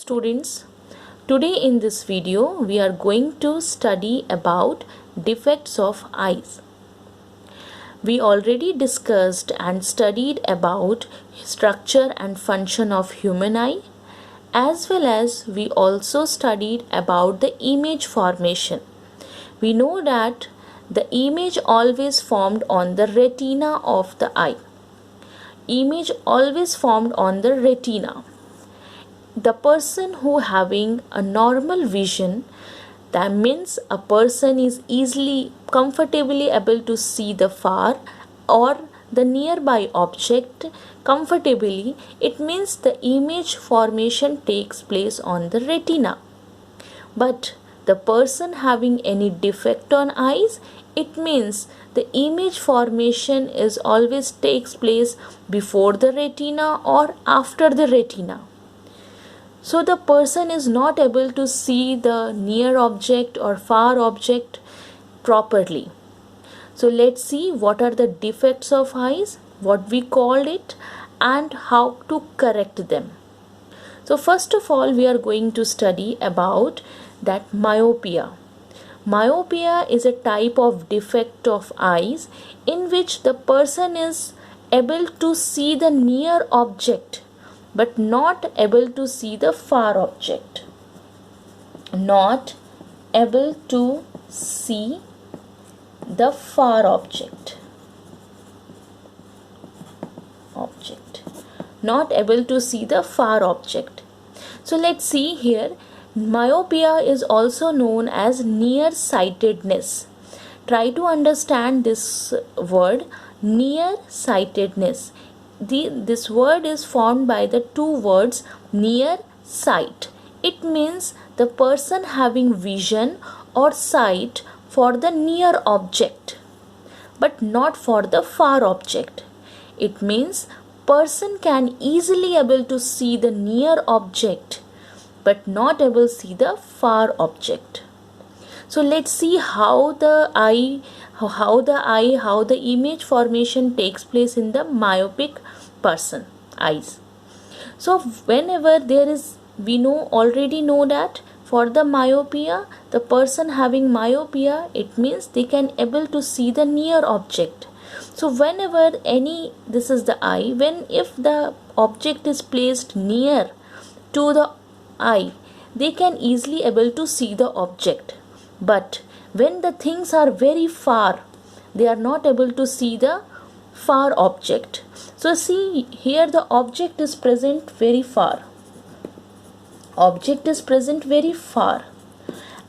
students, today in this video we are going to study about defects of eyes. We already discussed and studied about structure and function of human eye, as well as we also studied about the image formation. We know that the image always formed on the retina of the eye. Image always formed on the retina. The person who having a normal vision, that means a person is easily comfortably able to see the far or the nearby object comfortably. It means the image formation takes place on the retina. But the person having any defect on eyes, it means the image formation is always takes place before the retina or after the retina. So the person is not able to see the near object or far object properly. So let's see what are the defects of eyes, what we called it, and how to correct them. So first of all, we are going to study about that myopia. Myopia is a type of defect of eyes in which the person is able to see the near object but not able to see the far object. Not able to see the far object. Not able to see the far object. So let's see here. Myopia is also known as nearsightedness. Try to understand this word, nearsightedness. This word is formed by the two words near sight. It means the person having vision or sight for the near object but not for the far object. It means person can easily able to see the near object but not able to see the far object. So let's see how the image formation takes place in the myopic person eyes. So whenever there is, we already know that for the myopia, the person having myopia, it means they can able to see the near object. So whenever this is the eye, if the object is placed near to the eye, they can easily able to see the object. But when the things are very far, they are not able to see the far object. So see here, the object is present very far. Object is present very far.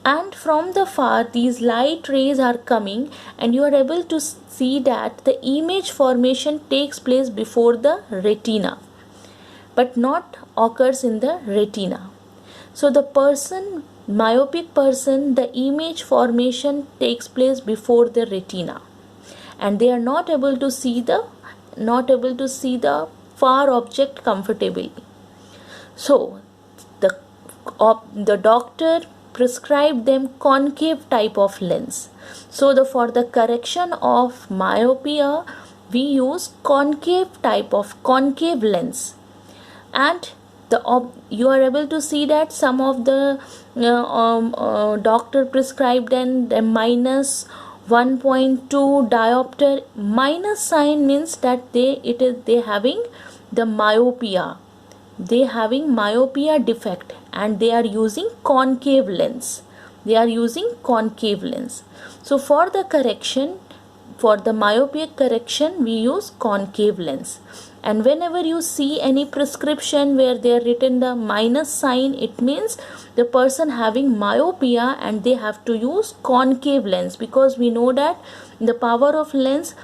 And from the far, these light rays are coming and you are able to see that the image formation takes place before the retina but not occurs in the retina. So the myopic person, the image formation takes place before the retina and they are not able to see the far object comfortably. So the doctor prescribed them concave type of lens. So for the correction of myopia, we use concave lens, and you are able to see that some of the doctor prescribed and the minus 1.2 diopter. Minus sign means that they having the myopia. They having myopia defect and they are using concave lens. So for the correction, for the myopic correction, we use concave lens. And whenever you see any prescription where they are written the minus sign, it means the person having myopia and they have to use concave lens, because we know that the power of lens,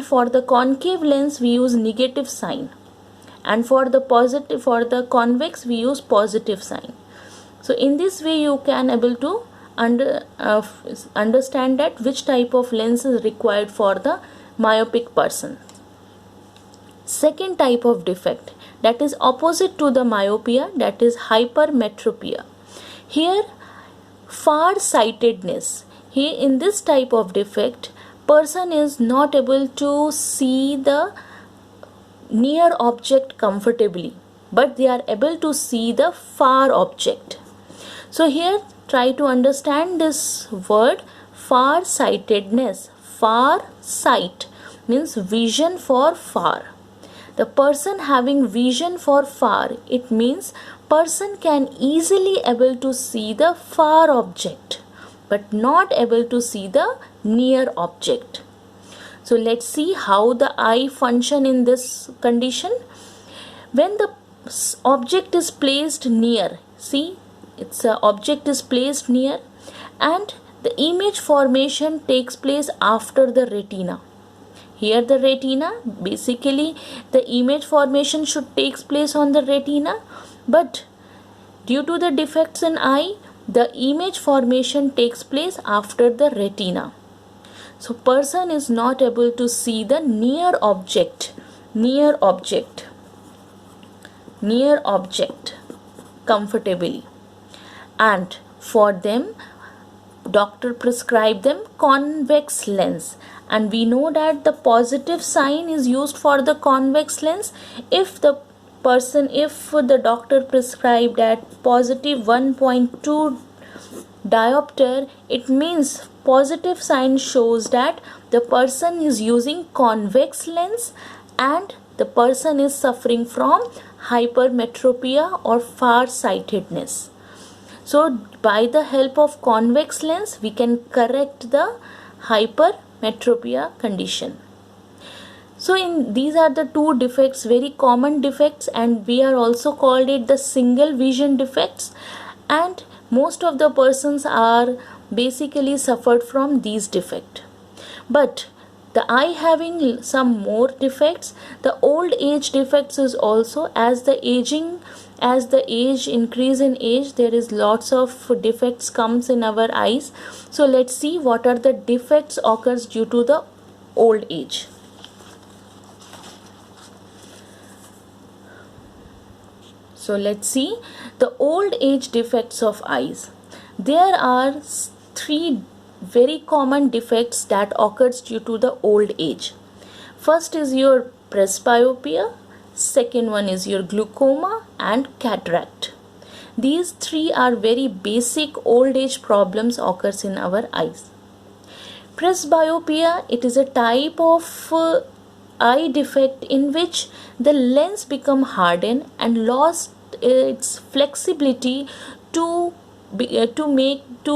for the concave lens we use negative sign, and for the convex we use positive sign. So in this way you can able to understand that which type of lens is required for the myopic person. Second type of defect, that is opposite to the myopia, that is hypermetropia. Here far-sightedness. Here in this type of defect, person is not able to see the near object comfortably but they are able to see the far object. So here try to understand this word far sightedness. Far sight means vision for far. The person having vision for far, it means person can easily able to see the far object but not able to see the near object. So let's see how the eye function in this condition. When the object is placed near, see, it's a object is placed near and the image formation takes place after the retina. Here the retina, basically the image formation should takes place on the retina, but due to the defects in eye, the image formation takes place after the retina. So person is not able to see the near object comfortably, and for them doctor prescribe them convex lens, and we know that the positive sign is used for the convex lens. If the doctor prescribed at positive 1.2 diopter, it means positive sign shows that the person is using convex lens and the person is suffering from hypermetropia or far-sightedness. So by the help of convex lens we can correct the hypermetropia condition. So these are the two defects, very common defects, and we are also called it the single vision defects, and most of the persons are basically suffered from these defects. But the eye having some more defects, the old age defects is also, as the age increase in age, there is lots of defects comes in our eyes. So let's see what are the defects occurs due to the old age. So let's see the old age defects of eyes. There are three very common defects that occurs due to the old age. First is your presbyopia, second one is your glaucoma and cataract. These three are very basic old age problems occurs in our eyes. Presbyopia, it is a type of eye defect in which the lens become hardened and lost its flexibility to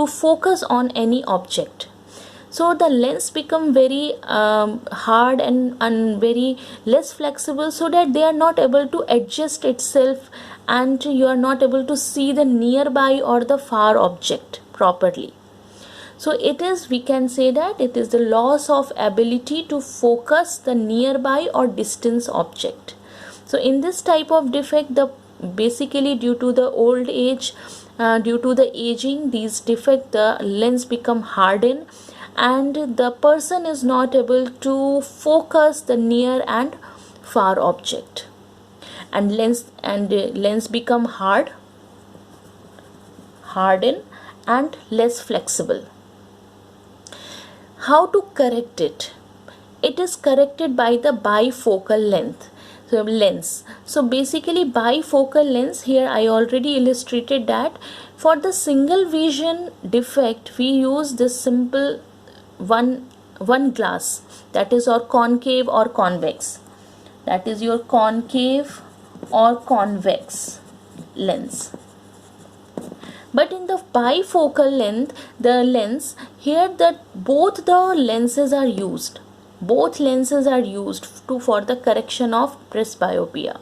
focus on any object. So the lens become very hard and very less flexible, so that they are not able to adjust itself and you are not able to see the nearby or the far object properly. So we can say that it is the loss of ability to focus the nearby or distance object. So in this type of defect, basically due to the old age, due to the aging, these defect, the lens become hardened and the person is not able to focus the near and far object, and lens become hardened and less flexible. How to correct it? It is corrected by the bifocal lens. So basically bifocal lens, here I already illustrated that for the single vision defect we use this simple one glass, that is or concave or convex, that is your concave or convex lens. But in the bifocal lens, here both the lenses are used. Both lenses are used for the correction of presbyopia.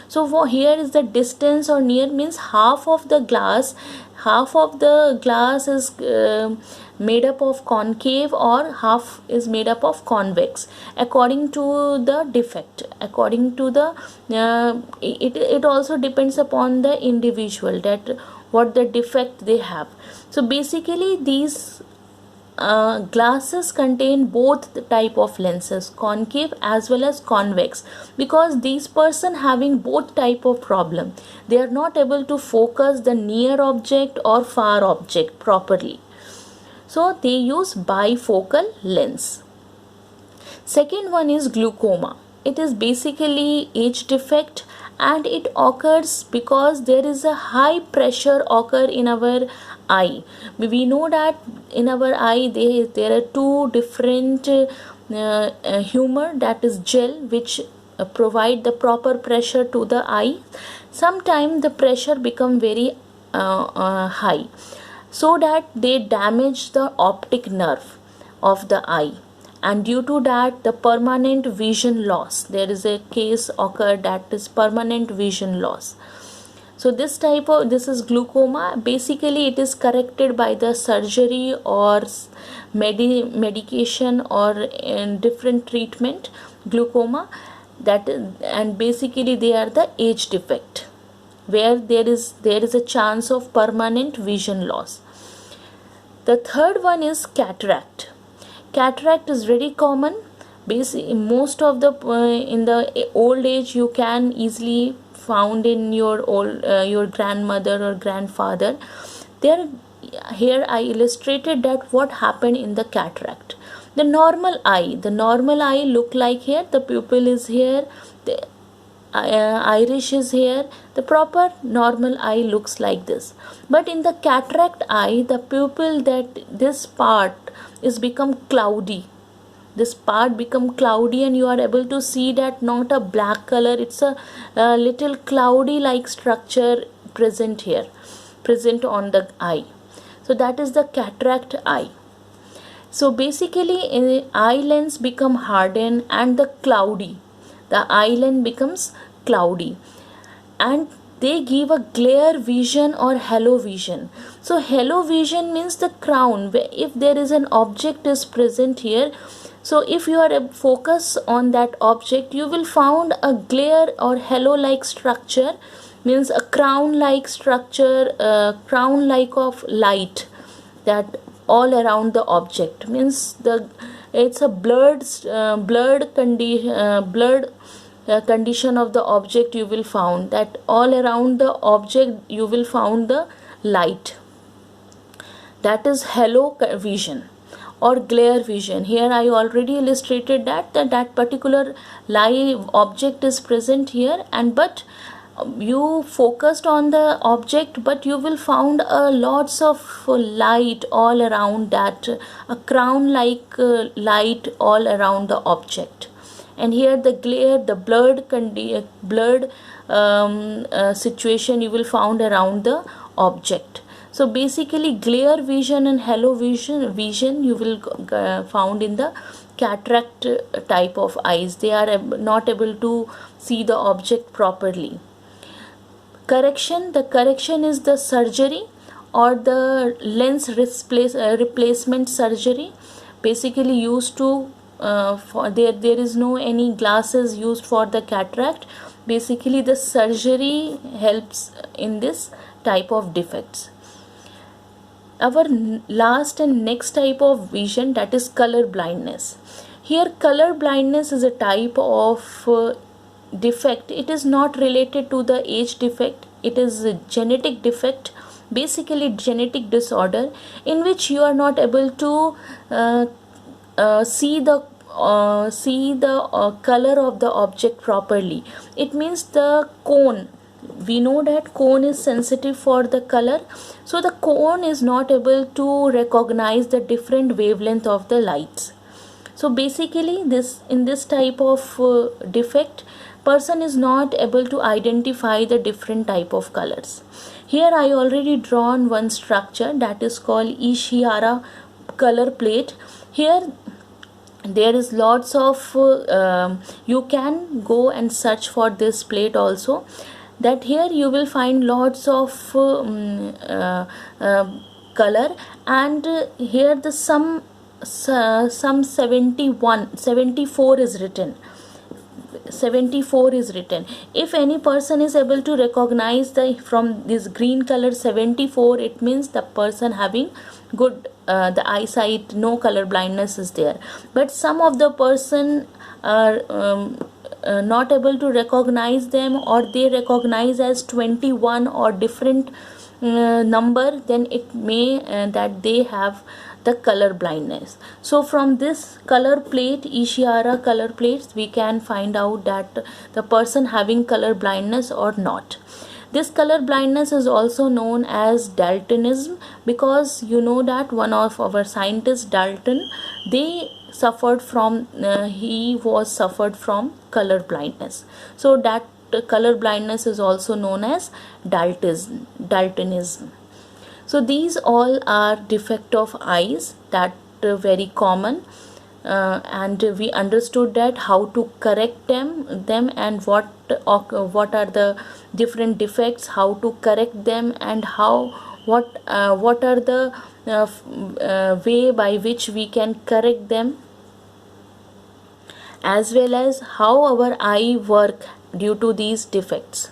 So for here is the distance or near means half of the glass is made up of concave or half is made up of convex, according to the defect. According to the it also depends upon the individual that what the defect they have. So basically these glasses contain both the type of lenses, concave as well as convex, because these person having both type of problem, they are not able to focus the near object or far object properly, so they use bifocal lens. Second one is glaucoma. It is basically age defect and it occurs because there is a high pressure occur in our eye. We know that in our eye there are two different humor, that is gel, which provide the proper pressure to the eye. Sometimes the pressure become very high, so that they damage the optic nerve of the eye, and due to that the permanent vision loss, there is a case occurred, that is permanent vision loss. So this is glaucoma. Basically it is corrected by the surgery or medication or different treatment, glaucoma, and basically they are the age defect, where there is a chance of permanent vision loss. The third one is cataract. Cataract is very common. Basically, most of the in the old age you can easily found in your grandmother or grandfather. Here I illustrated that what happened in the cataract. The normal eye look like here. The pupil is here. The iris is here. The proper normal eye looks like this. But in the cataract eye, the pupil, this part is become cloudy. This part become cloudy, and you are able to see that not a black color, it's a little cloudy like structure present on the eye. So that is the cataract eye. So basically eye lens become hardened and the eye lens becomes cloudy, and they give a glare vision or halo vision. So halo vision means the crown, if there is an object is present here, so if you are focus on that object, you will found a glare or halo like structure, means a crown like structure, crown like of light, that all around the object, means it's a blurred condition of the object. You will found that all around the object you will found the light. That is halo vision or glare vision. Here I already illustrated that particular live object is present here, and but you focused on the object, but you will found lots of light all around that, a crown like light all around the object. And here the glare, the blurred situation you will found around the object. So basically glare vision and halo vision you will found in the cataract type of eyes. They are not able to see the object properly. The correction is the surgery or the lens replacement surgery, basically used to there is no any glasses used for the cataract. Basically the surgery helps in this type of defects. Our last and next type of vision, that is color blindness. Here color blindness is a type of defect. It is not related to the age defect, it is a genetic defect, basically genetic disorder, in which you are not able to see the color of the object properly. It means the cone, we know that cone is sensitive for the color, so the cone is not able to recognize the different wavelength of the lights. So basically in this type of defect, person is not able to identify the different type of colors. Here I already drawn one structure, that is called Ishihara color plate. Here there is lots of you can go and search for this plate also, that here you will find lots of color, and here the some 74 is written. 74 is written. If any person is able to recognize from this green color 74, it means the person having good the eyesight, no color blindness is there. But some of the person are not able to recognize them, or they recognize as 21 or different number, then it may that they have the color blindness. So from this color plate, Ishihara color plates, we can find out that the person having color blindness or not. This color blindness is also known as daltonism, because you know that one of our scientists, Dalton, they suffered from he was suffered from color blindness. So that color blindness is also known as daltonism. So these all are defect of eyes that very common, and we understood that how to correct them and what are the different defects, how to correct them, and what are the way by which we can correct them, as well as how our eye work due to these defects.